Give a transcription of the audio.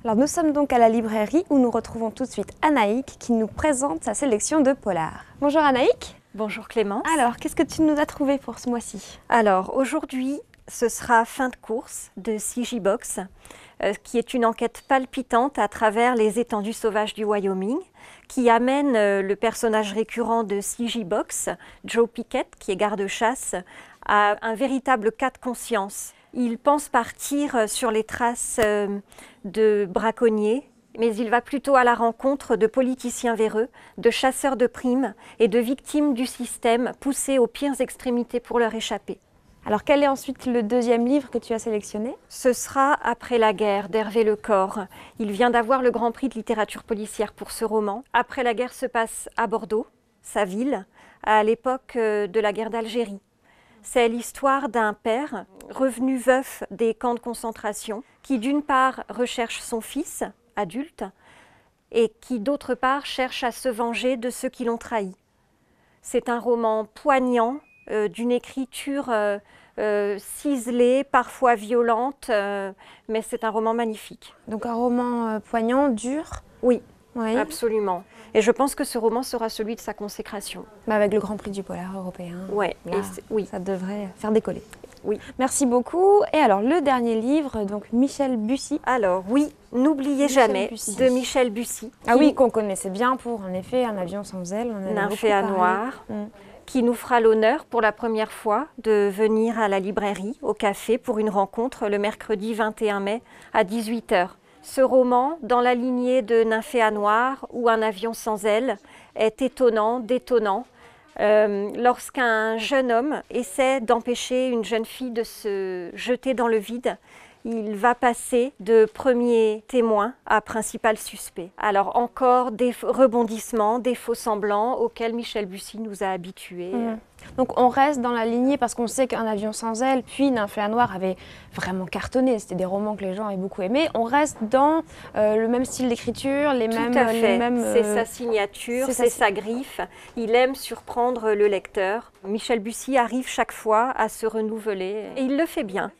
Alors nous sommes donc à la librairie où nous retrouvons tout de suite Anaïk qui nous présente sa sélection de polars. Bonjour Anaïk. Bonjour Clémence. Alors, qu'est-ce que tu nous as trouvé pour ce mois-ci? Alors aujourd'hui, ce sera Fin de course de C.J. Box, qui est une enquête palpitante à travers les étendues sauvages du Wyoming, qui amène le personnage récurrent de C.J. Box, Joe Pickett, qui est garde-chasse, à un véritable cas de conscience. Il pense partir sur les traces de braconniers, mais il va plutôt à la rencontre de politiciens véreux, de chasseurs de primes et de victimes du système poussées aux pires extrémités pour leur échapper. Alors quel est ensuite le deuxième livre que tu as sélectionné? Ce sera Après la guerre d'Hervé Lecor. Il vient d'avoir le Grand Prix de littérature policière pour ce roman. Après la guerre se passe à Bordeaux, sa ville, à l'époque de la guerre d'Algérie. C'est l'histoire d'un père revenu veuf des camps de concentration qui d'une part recherche son fils adulte et qui d'autre part cherche à se venger de ceux qui l'ont trahi. C'est un roman poignant, d'une écriture ciselée, parfois violente, mais c'est un roman magnifique. Donc un roman poignant, dur. Oui, Oui. absolument. Et je pense que ce roman sera celui de sa consécration. Avec le Grand Prix du polar européen. Ouais, oui, ça devrait faire décoller. Oui. Merci beaucoup. Et alors le dernier livre, donc Michel Bussy. Alors oui, N'oubliez jamais Bussy. de Michel Bussy. Ah oui, qu'on connaissait bien pour en effet Un avion sans ailes. Nymphéa Noire. Qui nous fera l'honneur pour la première fois de venir à la librairie, au café, pour une rencontre le mercredi 21 mai à 18 h. Ce roman, dans la lignée de Nymphéa Noire ou Un avion sans ailes, est étonnant, détonnant. Lorsqu'un jeune homme essaie d'empêcher une jeune fille de se jeter dans le vide, il va passer de premier témoin à principal suspect. Alors encore des rebondissements, des faux semblants auxquels Michel Bussy nous a habitués. Donc on reste dans la lignée parce qu'on sait qu'Un avion sans ailes, puis Nymphéa Noire avait vraiment cartonné. C'était des romans que les gens avaient beaucoup aimés. On reste dans le même style d'écriture, les mêmes... Tout à fait. C'est sa signature, c'est sa griffe. Il aime surprendre le lecteur. Michel Bussy arrive chaque fois à se renouveler et il le fait bien.